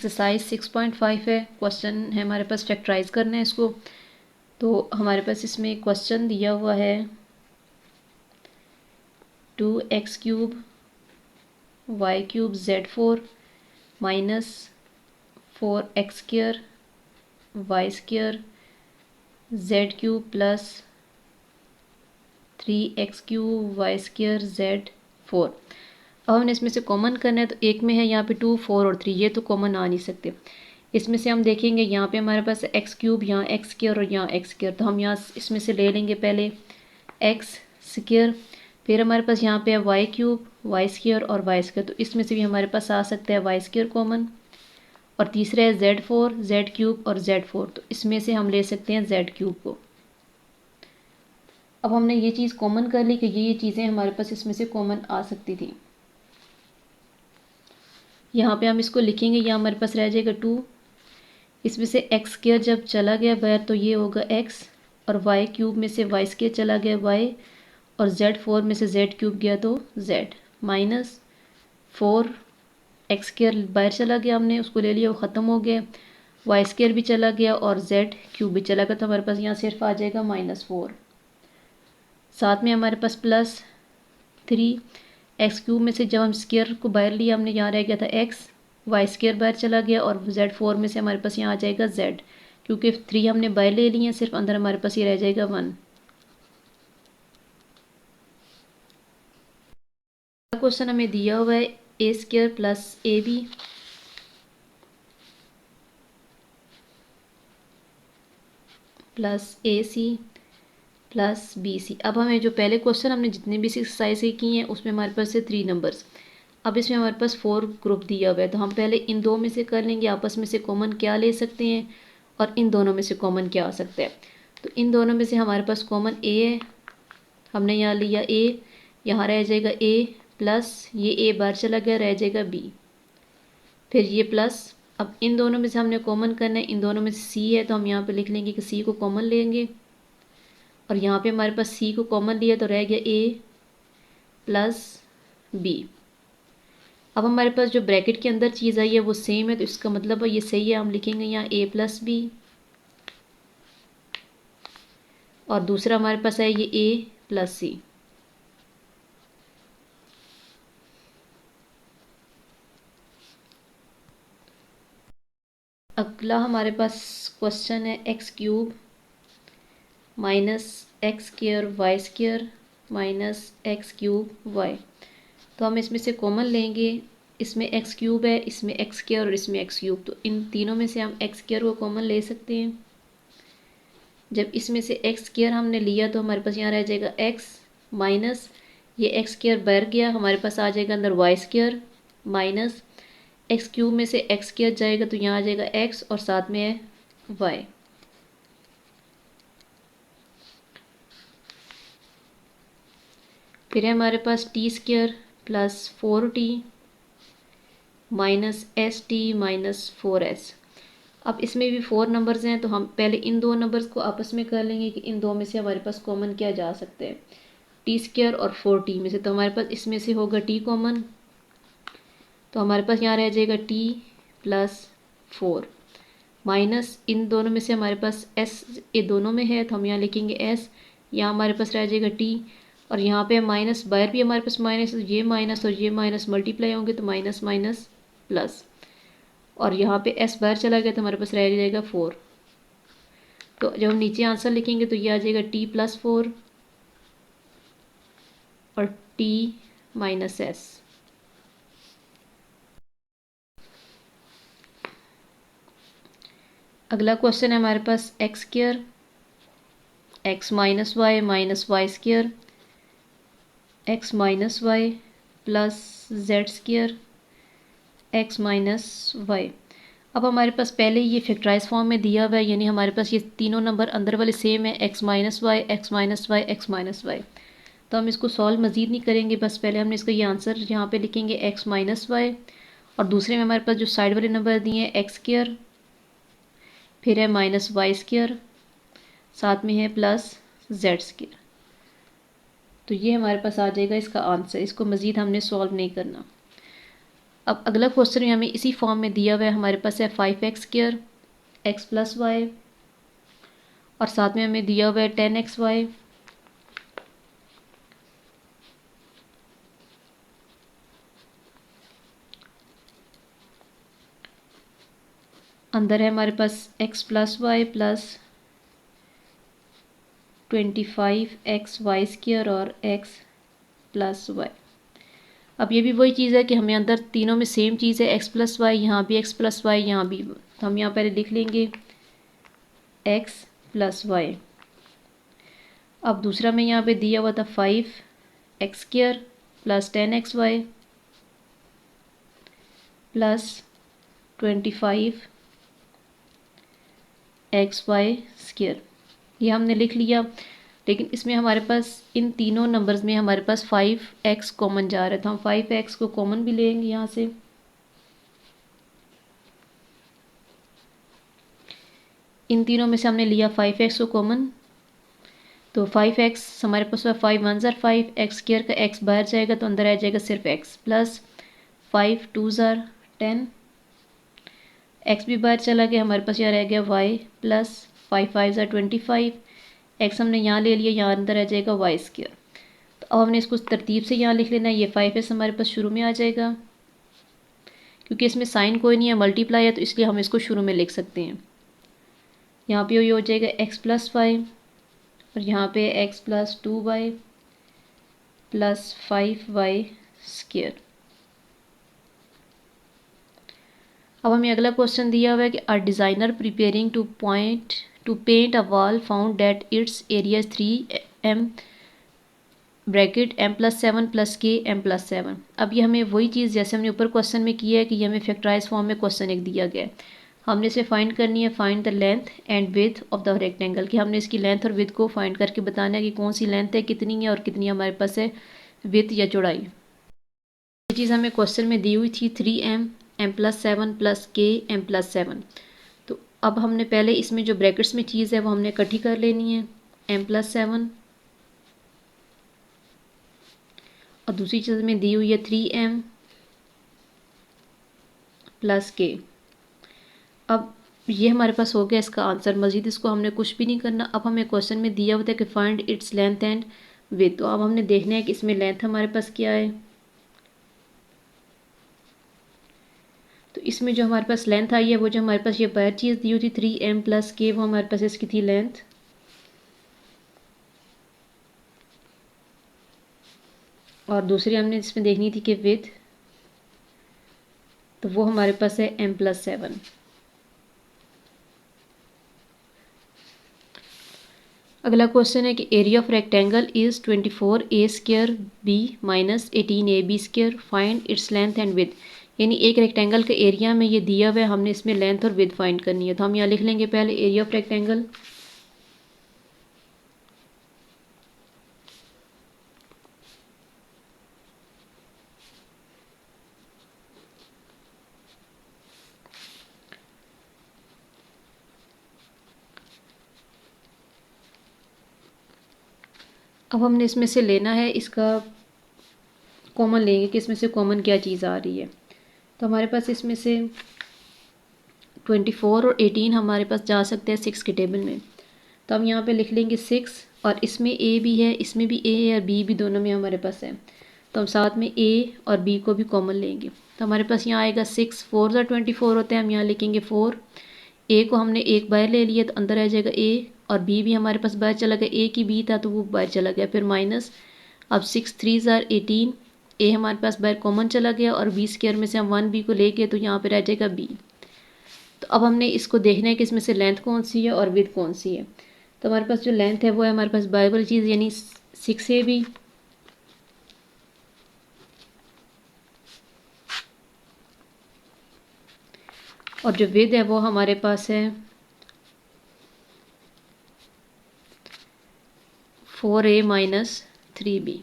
Exercise 6.5 है, question है हमारे पास, फैक्टराइज करना है इसको। तो हमारे पास इसमें क्वेश्चन दिया हुआ है 2x³ y³ z4 minus 4x² y² z³ plus 3x³ y² z4। अब हमने इसमें से कॉमन करना है, तो एक में है यहाँ पे 2, 4 और 3, ये तो कॉमन आ नहीं सकते। इसमें से हम देखेंगे यहाँ पे हमारे पास x³, यहाँ x² और यहाँ x², तो हम यहाँ इसमें से ले लेंगे पहले x², फिर हमारे पास यहाँ पे है y³ y² और y², तो इसमें से भी हमारे पास आ सकता है y² कॉमन, और तीसरा है z4 z³ और z4, तो इसमें से हम ले सकते हैं z³ को। अब हमने ये चीज़ कॉमन कर ली कि ये चीज़ें हमारे पास इसमें से कॉमन आ सकती थी। यहाँ पे हम इसको लिखेंगे, यहाँ हमारे पास रह जाएगा 2, इसमें से x² जब चला गया बाहर तो ये होगा x, और y³ में से y² चला गया y, और z4 में से z³ गया तो z, माइनस 4x² बाहर चला गया, हमने उसको ले लिया, वो ख़त्म हो गया, y² भी चला गया और z³ भी चला गया, तो हमारे पास यहाँ सिर्फ आ जाएगा -4। साथ में हमारे पास प्लस 3x³ में से जब हम स्क्वायर को बाहर लिया हमने, यहाँ रह गया था x, y² बाहर चला गया, और z4 में से हमारे पास यहाँ आ जाएगा z, क्योंकि 3 हमने बाहर ले लिए हैं, सिर्फ अंदर हमारे पास ये रह जाएगा 1। क्वेश्चन हमें दिया हुआ है a² plus ab plus ac plus bc। अब हमें जो पहले क्वेश्चन हमने जितने भी एक्सरसाइज की हैं उसमें हमारे पास है 3 नंबर्स, अब इसमें हमारे पास 4 ग्रुप दिया हुआ है, तो हम पहले इन दो में से कर लेंगे आपस में से कॉमन क्या ले सकते हैं, और इन दोनों में से कॉमन क्या आ सकता है। तो इन दोनों में से हमारे पास कॉमन a है, हमने यहाँ लिया a, यहाँ रह जाएगा a प्लस ये a बाहर चला गया, रह जाएगा b, फिर ये प्लस। अब इन दोनों में से हमने कॉमन करना है, इन दोनों में से c है, तो हम यहाँ पे लिख लेंगे कि c को कॉमन लेंगे, और यहाँ पे हमारे पास c को कॉमन लिया तो रह गया a प्लस b। अब हमारे पास जो ब्रैकेट के अंदर चीज़ आई है वो सेम है, तो इसका मतलब है ये सही है, हम लिखेंगे यहाँ a प्लस b, और दूसरा हमारे पास है ये a प्लस c। अगला हमारे पास क्वेश्चन है x³ minus x² y² minus x³ y। तो हम इसमें से कॉमन लेंगे, इसमें x³ है, इसमें x² और इसमें x³, तो इन तीनों में से हम x² को कॉमन ले सकते हैं। जब इसमें से x² हमने लिया तो हमारे पास यहाँ रह जाएगा x माइनस ये x² बाहर गया, हमारे पास आ जाएगा अंदर y² माइनस x³ में से x² जाएगा तो यहाँ आ जाएगा x, और साथ में है y। फिर है हमारे पास t² plus 4t minus st minus 4s। अब इसमें भी 4 नंबर्स हैं, तो हम पहले इन दो नंबर्स को आपस में कर लेंगे कि इन दो में से हमारे पास कॉमन क्या जा सकते हैं, t² और 4t में से, तो हमारे पास इसमें से होगा t कॉमन, तो हमारे पास यहाँ रह जाएगा t प्लस 4 माइनस इन दोनों में से हमारे पास s ये दोनों में है, तो हम यहाँ लिखेंगे s, यहाँ हमारे पास रह जाएगा t, और यहाँ पे माइनस बाहर भी हमारे पास माइनस, ये माइनस और ये माइनस मल्टीप्लाई होंगे तो माइनस माइनस प्लस, और यहाँ पे s बाहर चला गया तो हमारे पास रह जाएगा 4। तो जब हम नीचे आंसर लिखेंगे तो ये आ जाएगा t प्लस 4 और t माइनस s। अगला क्वेश्चन है हमारे पास x² x minus Y minus y² x minus Y plus z² x minus Y. अब हमारे पास पहले ये फैक्टराइज फॉर्म में दिया हुआ है, यानी हमारे पास ये तीनों नंबर अंदर वाले सेम है, x minus Y X minus Y X minus Y. तो हम इसको सॉल्व मज़ीद नहीं करेंगे, बस पहले हमने इसका ये आंसर यहाँ पे लिखेंगे x माइनस वाई, और दूसरे में हमारे पास जो साइड वाले नंबर दिए हैं x², फिर है माइनस y², साथ में है प्लस z²। तो ये हमारे पास आ जाएगा इसका आंसर, इसको मज़ीद हमने सॉल्व नहीं करना। अब अगला क्वेश्चन में हमें इसी फॉर्म में दिया हुआ है, हमारे पास है 5x² x प्लस वाई और साथ में हमें दिया हुआ है 10xy अंदर है हमारे पास x plus Y plus 25xy² और x प्लस वाई। अब ये भी वही चीज़ है कि हमें अंदर तीनों में सेम चीज़ है, x प्लस वाई, यहाँ भी x प्लस वाई, यहाँ भी, तो हम यहाँ पहले लिख लेंगे x प्लस वाई। अब दूसरा में यहाँ पे दिया हुआ था 5x² plus 10xy plus 25xy², ये हमने लिख लिया। लेकिन इसमें हमारे पास इन तीनों नंबर्स में हमारे पास 5x कॉमन जा रहा है, तो हम 5x को कॉमन भी लेंगे यहाँ से। इन तीनों में से हमने लिया 5x को कॉमन, तो 5x हमारे पास 5 1 ज़ार 5, x² का x बाहर जाएगा तो अंदर आ जाएगा सिर्फ x प्लस 5 2 ज़ार 10, x भी बाहर चला गया, हमारे पास यहाँ रह गया y प्लस 5 5 ज़ार 25, x हमने यहाँ ले लिया, यहाँ अंदर आ जाएगा y²। तो अब हमने इसको तरतीब से यहाँ लिख लेना है, ये 5x हमारे पास शुरू में आ जाएगा, क्योंकि इसमें साइन कोई नहीं है, मल्टीप्लाई है, तो इसलिए हम इसको शुरू में लिख सकते हैं। यहाँ पे ये हो जाएगा x प्लस 5 और यहाँ पे x plus 2y plus 5y²। अब हमें अगला क्वेश्चन दिया हुआ है कि a designer preparing to paint a wall found that it's area 3m bracket m+7 + k m+7। अब ये हमें वही चीज़ जैसे हमने ऊपर क्वेश्चन में किया है कि ये हमें फैक्टराइज फॉर्म में क्वेश्चन एक दिया गया है, हमने इसे फाइंड करनी है, find the length and width of the rectangle, कि हमने इसकी लेंथ और विड्थ को फाइंड करके बताना है कि कौन सी लेंथ है, कितनी है और कितनी हमारे पास है विड्थ या चौड़ाई। ये चीज़ हमें क्वेश्चन में दी हुई थी 3m m+7 + k m+7। तो अब हमने पहले इसमें जो ब्रैकेट्स में चीज़ है वो हमने इकट्ठी कर लेनी है, m+7 और दूसरी चीज़ में दी हुई है 3m + k। अब ये हमारे पास हो गया इसका आंसर, मज़ीद इसको हमने कुछ भी नहीं करना। अब हमें क्वेश्चन में दिया हुआ था कि find its length and width, तो अब हमने देखना है कि इसमें लेंथ हमारे पास क्या है। तो इसमें जो हमारे पास लेंथ आई है वो जो हमारे पास ये बाहर चीज़ दी हुई थी 3m + k, वो हमारे पास इसकी थी लेंथ। और दूसरी हमने इसमें देखनी थी कि विड्थ, तो वो हमारे पास है m+7। अगला क्वेश्चन है कि area of rectangle is 24a² b - 18ab², find its length and width. यानी एक रेक्टेंगल के एरिया में ये दिया हुआ है, हमने इसमें लेंथ और विड्थ फाइंड करनी है। तो हम यहाँ लिख लेंगे पहले एरिया ऑफ रेक्टेंगल अब हमने इसमें से लेना है, इसका कॉमन लेंगे कि इसमें से कॉमन क्या चीज़ आ रही है। तो हमारे पास इसमें से 24 और 18 हमारे पास जा सकते हैं 6 के टेबल में, तो हम यहाँ पे लिख लेंगे 6 और इसमें a भी है, इसमें भी a है और b भी दोनों में हमारे पास है, तो हम साथ में a और b को भी कॉमन लेंगे। तो हमारे पास यहाँ आएगा 6 4 ज़ार 24 होते हैं, हम यहाँ लिखेंगे 4, a को हमने एक बाहर ले लिया तो अंदर आ जाएगा a और b भी हमारे पास बाहर चला गया, a की b था तो वो बाहर चला गया, फिर माइनस। अब 6 3 ज़ार 18, a हमारे पास बाहर कॉमन चला गया और b² में से हम 1b को ले गए तो यहाँ पर आ जाएगा b। तो अब हमने इसको देखना है कि इसमें से लेंथ कौन सी है और विड्थ कौन सी है। तो हमारे पास जो लेंथ है वो है हमारे पास बाइबल चीज़ यानी 6ab और जो विड्थ है वो हमारे पास है 4a - 3b।